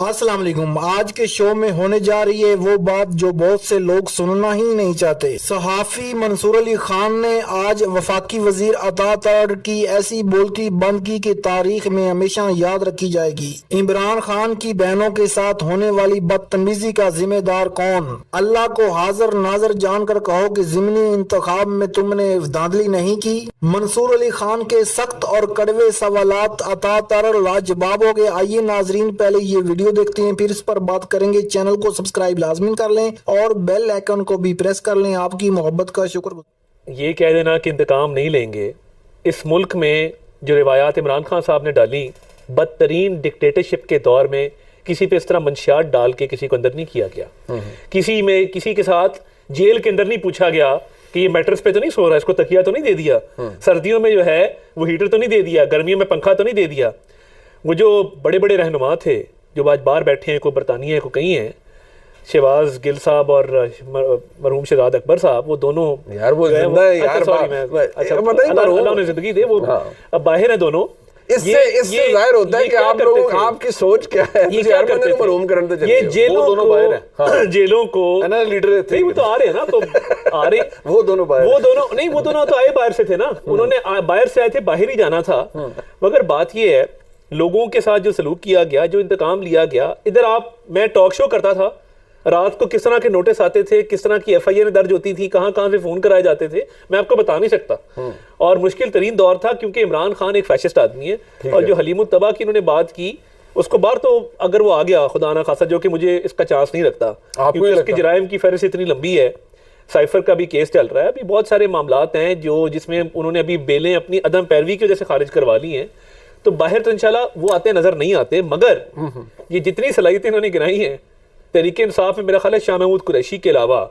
السلام علیکم۔ آج کے شو میں ہونے جا رہی ہے وہ بات جو بہت سے لوگ سننا ہی نہیں چاہتے۔ صحافی منصور علی خان نے آج وفاقی وزیر عطا ترڑ کی ایسی بولتی بند کی کہ تاریخ میں ہمیشہ یاد رکھی جائے گی۔ عمران خان کی بہنوں کے ساتھ ہونے والی بدتمیزی کا ذمہ دار کون؟ اللہ کو حاضر ناظر جان کر کہو کہ ضمنی انتخاب میں تم نے دھاندلی نہیں کی۔ منصور علی خان کے سخت اور کڑوے سوالات عطا ترڑ لاجواب ہو گئے۔ آئیے ناظرین پہلے یہ ویڈیو دیکھتے ہیں، پھر اس پر بات کریں گے۔ چینل کو سبسکرائب لازمی کر لیں اور بیل آئیکن کو بھی پریس کر لیں۔ آپ کی محبت کا شکر گزار۔ یہ کہہ دینا کہ انتقام نہیں لیں گے، اس ملک میں جو روایات عمران خان صاحب نے ڈالی، بدترین ڈکٹیٹرشپ کے دور میں کسی پہ اس طرح منشیات ڈال کے کسی کو اندر نہیں کیا گیا، کسی کے ساتھ جیل کے اندر نہیں پوچھا گیا کہ یہ میٹرس پہ تو نہیں سو رہا، اس کو تکیہ تو نہیں دے دیا، سردیوں میں جو ہے وہ ہیٹر تو نہیں دے دیا، گرمیوں میں پنکھا تو نہیں دے دیا۔ وہ جو بڑے بڑے رہنما تھے جو آج باہر بیٹھے ہیں، کوئی برطانیہ ہے، کوئی کہیں ہیں، شہباز گل صاحب اور مرحوم شہزاد اکبر صاحب، وہ دونوں یار وہ زندہ ہے یار، اللہ نے زندگی دے، وہ اب باہر ہیں دونوں۔ اس سے ظاہر ہوتا ہے کہ آپ لوگوں آپ کی سوچ کیا ہے۔ یہ کیا کرتے تھے؟ یہ جیلوں کو لیڈر تھے، وہ تو آ رہے ہیں نا، تو آ رہے وہ دونوں تو آئے باہر سے تھے نا، انہوں نے باہر سے آئے تھے، باہر ہی جانا تھا۔ مگر بات یہ ہے لوگوں کے ساتھ جو سلوک کیا گیا، جو انتقام لیا گیا، ادھر میں ٹاک شو کرتا تھا، رات کو کس طرح کے نوٹس آتے تھے، کس طرح کی ایف آئی آر درج ہوتی تھی، کہاں کہاں سے فون کرائے جاتے تھے، میں آپ کو بتا نہیں سکتا۔ اور مشکل ترین دور تھا کیونکہ عمران خان ایک فیشسٹ آدمی ہے، اور جو حلیم الطبع کی انہوں نے بات کی، اس کو باہر تو اگر وہ آ گیا خدا نہ خاصا، جو کہ مجھے اس کا چانس نہیں رکھتا کیونکہ اس کی جرائم کی فہرست اتنی لمبی ہے۔ سائفر کا بھی کیس چل رہا ہے، ابھی بہت سارے معاملات ہیں جس میں انہوں نے ابھی بیلیں اپنی عدم پیروی کی وجہ سے خارج کروا لی ہیں، تو باہر تو انشاءاللہ وہ آتے نظر نہیں آتے۔ مگر یہ جتنی صلاحیتیں انہوں نے گنائی ہیں تحریک انصاف میں، میرا خیال ہے شاہ محمود قریشی کے علاوہ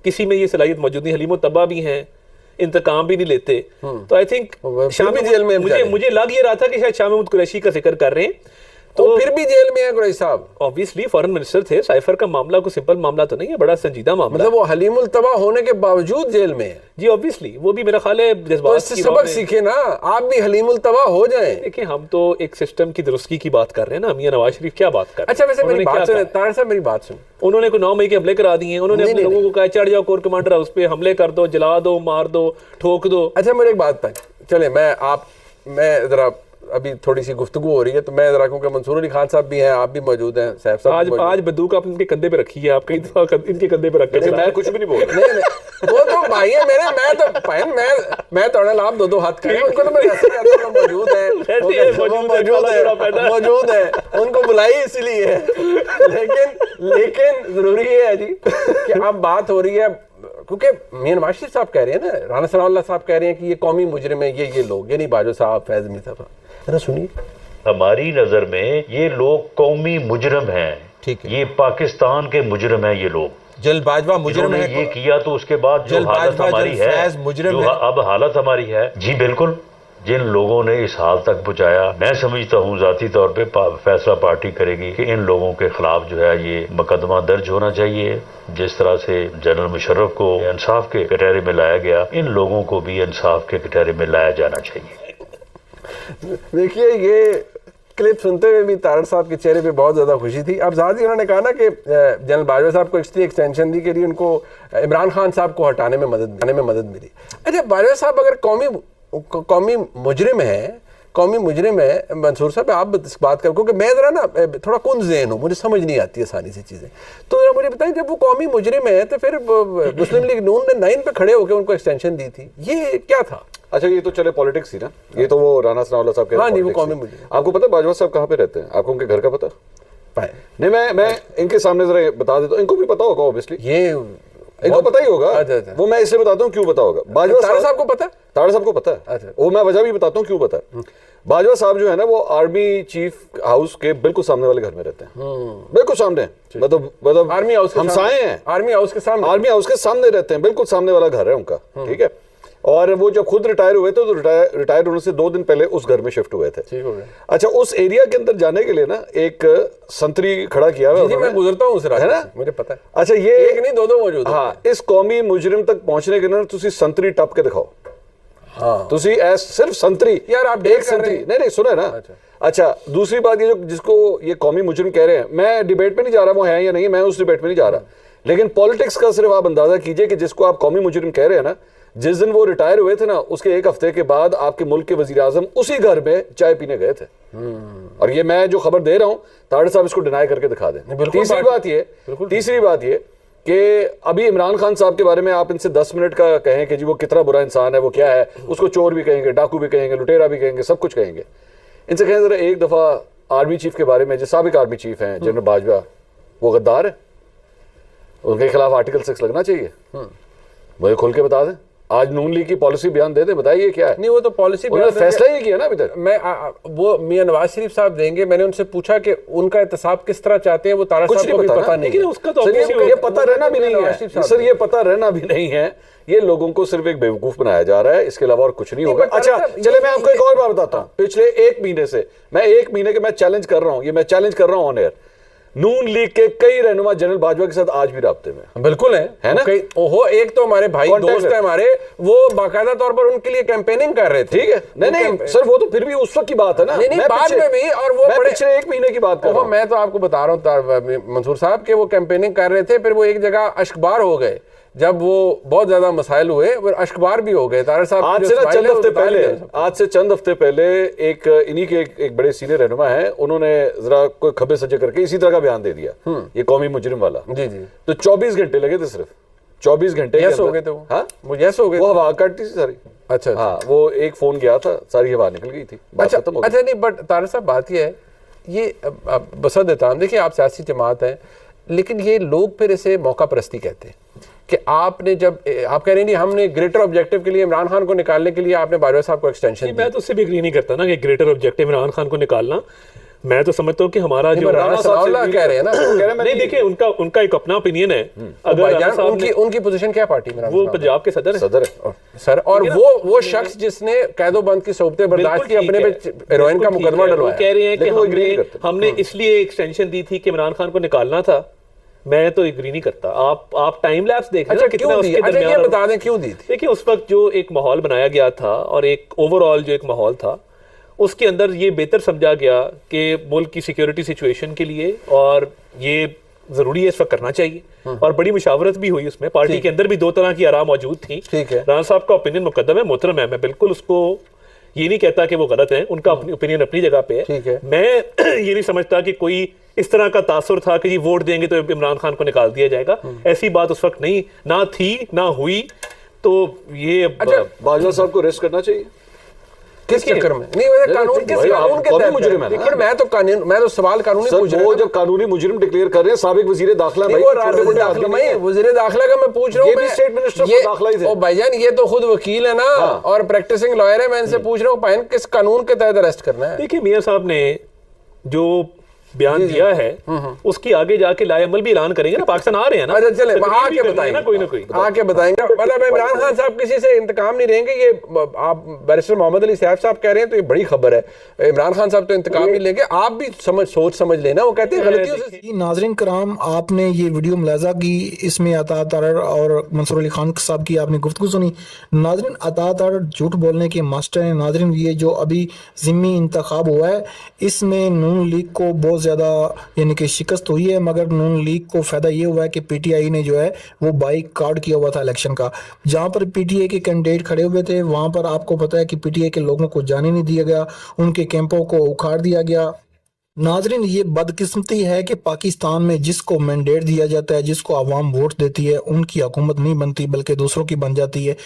کسی میں یہ صلاحیت موجود نہیں۔ حلیم الطبع بھی ہیں، انتقام بھی نہیں لیتے، تو آئی تھنک مجھے لگ یہ رہا تھا کہ شاید شاہ محمود قریشی کا ذکر کر رہے ہیں، تو پھر بھی جیل میں ہے قریشی صاحب۔ obviously فارن منسٹر تھے، سائفر کا معاملہ کوئی سمپل معاملہ تو نہیں ہے، بڑا سنجیدہ معاملہ، مطلب وہ حلیم الطبع ہونے کے باوجود جیل میں ہے۔ جی obviously وہ بھی میرا خیال ہے تو جذبات اس سے سبق سیکھیں نا، آپ بھی حلیم الطبع ہو جائیں۔ دیکھیں ہم تو ایک سسٹم کی درستگی کی بات کر رہے ہیں نا، میاں نواز شریف کیا بات کر رہے ہیں؟ اچھا ویسے میری بات سنیں طاہر صاحب، میری بات سنیں، انہوں نے کوئی 9 مئی کے حملے کرا دیے ہیں، انہوں نے اپنے لوگوں کو کہا چڑھ جاؤ کور کمانڈر ہاؤس پہ، حملے کر دو، جلا دو، مار دو، ٹھوک دو۔ اچھا میرے ایک بات بتائیں، چلیں میں ذرا ابھی تھوڑی سی گفتگو ہو رہی ہے تو میں ذرا کیونکہ منصور علی خان صاحب بھی ہیں، آپ بھی موجود ہیں، سیف صاحب آج بندوق آپ ان کے کندھے پہ رکھی ہے، آپ کئی دفعہ ان کے کندھے پہ رکھ کے میں کچھ بھی نہیں بول رہا، نہیں وہ تو بھائی ہیں میرے، میں تو آپ دو ہاتھ کھڑے، ان کو تو میں ایسے کہتا ہوں موجود ہیں، ان کو بلائی اسی لیے ہے، لیکن ضروری یہ ہے جی کہ اب بات ہو رہی ہے کیونکہ میاں نواز شریف صاحب کہہ رہے ہیں نا، رانا ثناء اللہ صاحب کہہ رہے ہیں کہ یہ قومی مجرم ہے، یہ لوگ، یہ نہیں باجوہ صاحب، فیض امین صاحب، ذرا سنیے۔ ہماری نظر میں یہ لوگ قومی مجرم ہیں، یہ پاکستان کے مجرم ہیں، یہ لوگ جل باجوہ مجرم ہے، یہ کیا تو اس کے بعد جو حالت ہماری ہے، جو اب حالت ہماری ہے، جی بالکل، جن لوگوں نے اس حال تک پہنچایا، میں سمجھتا ہوں ذاتی طور پہ فیصلہ پارٹی کرے گی کہ ان لوگوں کے خلاف جو ہے یہ مقدمہ درج ہونا چاہیے۔ جس طرح سے جنرل مشرف کو انصاف کے کٹہرے میں لایا گیا، ان لوگوں کو بھی انصاف کے کٹہرے میں لایا جانا چاہیے۔ دیکھیے یہ کلپ سنتے ہوئے بھی طاہر صاحب کے چہرے پہ بہت زیادہ خوشی تھی۔ اب ظاہر انہوں نے کہا نا کہ جنرل باجوہ صاحب کو ایکسٹینشن دی کے لیے ان کو عمران خان صاحب کو ہٹانے میں مدد ملی۔ اچھا باجوہ صاحب اگر قومی مجرم ہے، منصور صاحب آپ اس بات کرو کہ میں ذرا نا تھوڑا کن ذہن ہوں، مجھے سمجھ نہیں آتی آسانی سے چیزیں، تو ذرا مجھے بتائیں جب وہ قومی مجرم ہے تو پھر مسلم لیگ نون نے 9 پہ کھڑے ہو کے ان کو ایکسٹینشن دی تھی، یہ کیا تھا؟ اچھا یہ تو چلے پالیٹکس تھی نا، یہ تو وہ رانا ثناء اللہ صاحب کے، ہاں نہیں وہ قومی مجرم۔ آپ کو پتا باجوہ صاحب کہاں پہ رہتے ہیں؟ آپ کو ان کے گھر کا پتا؟ نہیں میں ان کے سامنے ذرا بتا دیتا ہوں، ان کو بھی پتا ہوگا اوبیسلی، یہ ان کو پتا ہی ہوگا، وہ میں اس سے بتاتا ہوں کیوں پتا ہوگا۔ باجوہ صاحب کو پتا ہے، طاہر صاحب کو پتا ہے، وہ میں وجہ بھی بتاتا ہوں کیوں پتا ہے۔ باجوہ صاحب جو ہے نا وہ آرمی چیف ہاؤس کے بالکل سامنے والے گھر میں رہتے ہیں، بالکل سامنے، مطلب آرمی ہاؤس ہمسائے ہیں، آرمی ہاؤس کے سامنے رہتے ہیں، بالکل سامنے والا گھر ہے ان کا، ٹھیک ہے۔ اور وہ جب خود ریٹائر ہوئے تھے تو ریٹائر ہونے سے 2 دن پہلے اس گھر میں شفٹ ہوئے تھے۔ اچھا اس ایریا کے اندر جانے کے لیے نا ایک سنتری کھڑا کیا ہوا ہے، میں گزرتا ہوں اس راستے سے، مجھے پتا ہے۔ اچھا یہ ایک نہیں 2 موجود، ہاں، اس قومی مجرم تک پہنچنے کے نا تسی سنتری ٹپ کے دکھاؤ، ਤੁਸੀਂ सिर्फ संतरी यार आप एक संतरी नहीं सुने ना। अच्छा दूसरी बात ये जो जिसको ये कौमी मुजरिम कह रहे हैं, मैं डिबेट पे नहीं जा रहा वो है या नहीं, मैं उस डिबेट पे नहीं जा रहा, लेकिन पॉलिटिक्स का सिर्फ आप अंदाजा कीजिए कि जिसको आप कौमी मुजरिम कह रहे हैं ना, जिस दिन वो रिटायर हुए थे ना उसके एक हफ्ते के बाद आपके मुल्क के वजीर आजम उसी घर में चाय पीने गए थे। और ये मैं जो खबर दे रहा हूँ ताड़ साहब इसको डिनाई करके दिखा दें। तीसरी बात ये कि अभी इमरान खान साहब के बारे में आप इनसे 10 मिनट का कहें कि जी वो कितना बुरा इंसान है, वो क्या है, उसको चोर भी कहेंगे, डाकू भी कहेंगे, लुटेरा भी कहेंगे, सब कुछ कहेंगे। इनसे कहें जरा एक दफा आर्मी चीफ के बारे में, जो साबिक आर्मी चीफ हैं जनरल बाजवा, वो गद्दार है, उनके खिलाफ आर्टिकल 6 लगना चाहिए। मुझे खुल के बता दें, आज नून लीग की पॉलिसी बयान दे दे, बताइए क्या है। नहीं वो तो पॉलिसी फैसला ही किया ना अभी तक। मैं वो मियां नवाज शरीफ साहब देंगे, मैंने उनसे पूछा कि उनका एहतसाब किस तरह चाहते हैं, वो तारा साहब को भी पता नहीं है। उसका तो ये पता रहना भी नहीं है सर, ये पता रहना भी नहीं है, ये लोगों को सिर्फ एक बेवकूफ बनाया जा रहा है, इसके अलावा और कुछ नहीं होगा। अच्छा चले मैं आपको एक और बात बताता हूँ, पिछले 1 महीने से मैं 1 महीने के मैं चैलेंज कर रहा हूँ, ये मैं चैलेंज कर रहा हूँ ऑन एयर, नून लीग के कई रहनुमा जनरल बाजवा के साथ आज भी राब्ते में बिल्कुल है ना। ओहो एक तो हमारे भाई दोस्त है हमारे, वो बाकायदा तौर पर उनके लिए कैंपेनिंग कर रहे थे। ठीक है, नहीं सर वो तो फिर भी उस वक्त की बात है ना, नहीं बाद में भी, और वो पिछले 1 महीने की बात कर रहा हूं। मैं तो आपको बता रहा हूँ मंसूर साहब के वो कैंपेनिंग कर रहे थे, फिर वो एक जगह अश्कबार हो गए, जब वो बहुत ज्यादा मसाइल हुए फिर अश्कबार भी हो गए। तारा साहब आज से चंद हफ्ते पहले एक इन्हीं के एक बड़े सीनियर रहनुमा हैं, उन्होंने जरा कोई खब्बे सज्जे करके इसी तरह का बयान दे दिया, ये कौमी मुजरिम वाला। जी तो 24 घंटे लगे थे, सिर्फ 24 घंटे यस हो गए थे वो। हाँ वो यस हो गए, वो हवा काटती थी सारी। अच्छा हाँ वो एक फोन गया था, सारी हवा निकल गई थी, अच्छा नहीं बट तारा साहब बात ये है, ये बसद एहताम, देखिए आप सियासी जमात है, लेकिन ये लोग फिर इसे मौका परस्ती कहते हैं कि आपने जब आप कह रहे हैं हमने ग्रेटर ऑब्जेक्टिव के लिए इमरान खान को निकालने के लिए आपने बाजवा साहब को एक्सटेंशन दी। मैं तो उससे भी एग्री नहीं करता ना कि ग्रेटर ऑब्जेक्टिव इमरान खान को निकालना। मैं तो समझता हूँ कि हमारा जो कह रहे हैं ना, नहीं देखिए उनका एक अपना ओपिनियन है। अगर उनकी पोजीशन क्या पार्टी में, वो पंजाब के सदर है सर, और वो शख्स जिसने कैदोबंद की सोबतें बर्दाश्त की, अपने पे हेरोइन का मुकदमा डलवाया, कह रहे हैं कि हमने इसलिए एक्सटेंशन दी थी कि इमरान खान को निकालना था। मैं तो एग्री नहीं करता। आप टाइम लैप्स देख रहे हैं कितना उसके दरमियान, ये बता दें क्यों दी थी। देखिए उस वक्त जो एक माहौल बनाया गया था और एक ओवरऑल जो एक माहौल था, उसके अंदर ये बेहतर समझा गया कि मुल्क की सिक्योरिटी सिचुएशन के लिए, और ये जरूरी है इस वक्त करना चाहिए, और बड़ी मुशावरत भी हुई उसमें। पार्टी के अंदर भी 2 तरह की आराम मौजूद थी। राना साहब का ओपिनियन मुकद्दम है, मोहतरम है, मैं बिल्कुल उसको ये नहीं कहता कि वो गलत है, उनका अपनी ओपिनियन अपनी जगह पे है। मैं ये नहीं समझता कि कोई इस तरह का तासुर था कि वोट देंगे तो इमरान खान को निकाल दिया जाएगा, ऐसी बात उस वक्त नहीं ना थी ना हुई। तो ये बाजवा साहब को रेस्ट करना चाहिए किस चक्कर में? नहीं वैसे कानून के तहत मुजरिम है, लेकिन मैं तो सवाल कानूनी पूछ रहा हूं। वो जब कानूनी मुजरिम डिक्लेयर कर रहे हैं साबिक वजीर दाखिला, भाई वजीर दाखिला का मैं पूछ रहा हूं, स्टेट मिनिस्टर को दाखिला ही थे। ओ भाईजान ये तो खुद वकील है ना और प्रैक्टिसिंग लॉयर है, मैं इनसे पूछ रहा हूं पाइन किस कानून के तहत अरेस्ट करना है। देखिए मियां साहब ने जो बयान दिया है उसकी आगे जाके लाएअमल भी ऐलान करेंगे ना, पाकिस्तान आ रहे हैं ना। अच्छा चले आके बताएंगे ना, कोई ना कोई आके बताएंगे। मतलब इमरान खान साहब किसी से इंतकाम नहीं लेंगे, ये आप बैरिस्टर मोहम्मद अली सैफ साहब कह रहे हैं तो ये बड़ी खबर है। इमरान खान साहब तो इंतकाम नहीं लेंगे, आप भी सोच समझ लेना, वो कहते हैं गलतियों से। नाज़रीन कराम, आपने ये वीडियो मुलाजा की, इसमें अता तारड़ और मंसूर अली खान साहब की आपने गुफ्तगू सुनी। नाज़रीन अता तारड़ झूठ बोलने के मास्टर हैं। नाज़रीन ये जो अभी ज़िम्मी इंतखाब हुआ है, इसमें नून लीग को बहुत ज़्यादा यानी कि शिकस्त हुई है, मगर नून लीग को फ़ायदा ये हुआ है कि पीटीआई ने जो है वो बाइक कार्ड किया हुआ था इलेक्शन का। जहाँ पर पीटीआई के कैंडिडेट खड़े हुए थे वहाँ पर आपको पता है कि पीटीआई के लोगों को जाने नहीं दिया गया, उनके कैंपों को उखाड़ दिया गया। नाजरीन ये बदकिस्मती है कि पाकिस्तान में जिसको मैंडेट दिया जाता है, जिसको आवाम वोट देती है, उनकी हुकूमत नहीं बनती बल्कि दूसरों की बन जाती है।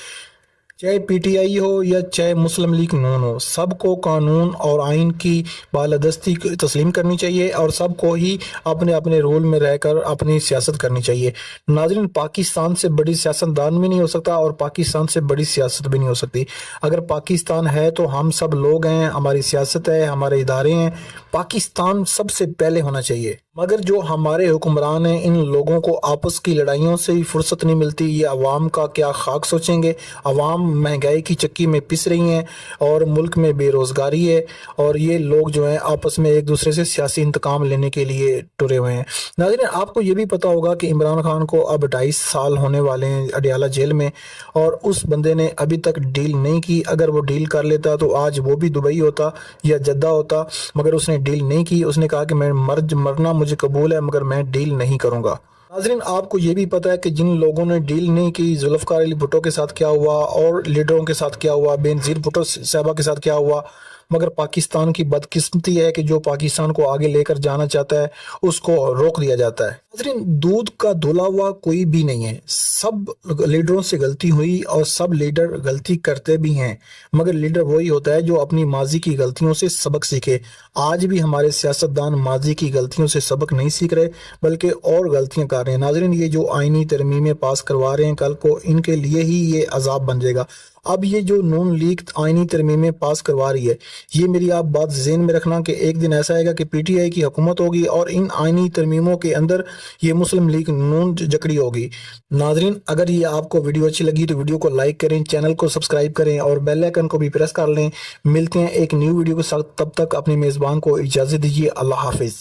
चाहे पीटीआई हो या चाहे मुस्लिम लीग नून हो, सबको कानून और आइन की बालादस्ती तस्लीम करनी चाहिए और सबको ही अपने अपने रोल में रहकर अपनी सियासत करनी चाहिए। नाज़रीन पाकिस्तान से बड़ी सियासतदान भी नहीं हो सकता और पाकिस्तान से बड़ी सियासत भी नहीं हो सकती। अगर पाकिस्तान है तो हम सब लोग हैं, हमारी सियासत है, हमारे इदारे हैं। पाकिस्तान सबसे पहले होना चाहिए, मगर जो हमारे हुक्मरान हैं, इन लोगों को आपस की लड़ाइयों से ही फुर्सत नहीं मिलती। ये अवाम का क्या खाक सोचेंगे, अवाम महंगाई की चक्की में पिस रही हैं और मुल्क में बेरोजगारी है और ये लोग जो हैं आपस में एक दूसरे से सियासी इंतकाम लेने के लिए टुरे हुए हैं। नाज़रीन, आपको ये भी पता होगा कि इमरान खान को अब 2.5 साल होने वाले हैं अडियाला जेल में और उस बंदे ने अभी तक डील नहीं की। अगर वो डील कर लेता तो आज वो भी दुबई होता या जद्दा होता, मगर उसने डील नहीं की। उसने कहा कि मैं मरना मुझे कबूल है मगर मैं डील नहीं करूँगा। नाज़रीन, आपको ये भी पता है कि जिन लोगों ने डील नहीं की, जुल्फ़िकार अली भुट्टो के साथ क्या हुआ और लीडरों के साथ क्या हुआ, बेनज़ीर भुट्टो साहबा के साथ क्या हुआ, मगर पाकिस्तान की बदकिस्मती है कि जो पाकिस्तान को आगे लेकर जाना चाहता है उसको रोक दिया जाता है। नाज़रीन, दूध का धुला हुआ कोई भी नहीं है, सब लीडरों से गलती हुई और सब लीडर गलती करते भी हैं, मगर लीडर वही होता है जो अपनी माजी की गलतियों से सबक सीखे। आज भी हमारे सियासतदान माजी की गलतियों से सबक नहीं सीख रहे बल्कि और गलतियां कर रहे हैं। नाज़रीन, ये जो आईनी तरमीमें पास करवा रहे हैं कल को इनके लिए ही ये अजाब बन जाएगा। अब ये जो नून लीग आईनी तरमीमें पास करवा रही है, ये मेरी आप बात ज़हन में रखना कि एक दिन ऐसा आएगा कि पीटीआई की हुकूमत होगी और इन आईनी तरमीमों के अंदर ये मुस्लिम लीग नून जकड़ी होगी। नाजरीन, अगर ये आपको वीडियो अच्छी लगी तो वीडियो को लाइक करें, चैनल को सब्सक्राइब करें और बेल आइकन को भी प्रेस कर लें। मिलते हैं एक न्यू वीडियो के साथ, तब तक अपने मेज़बान को इजाज़त दीजिए। अल्लाह हाफिज़।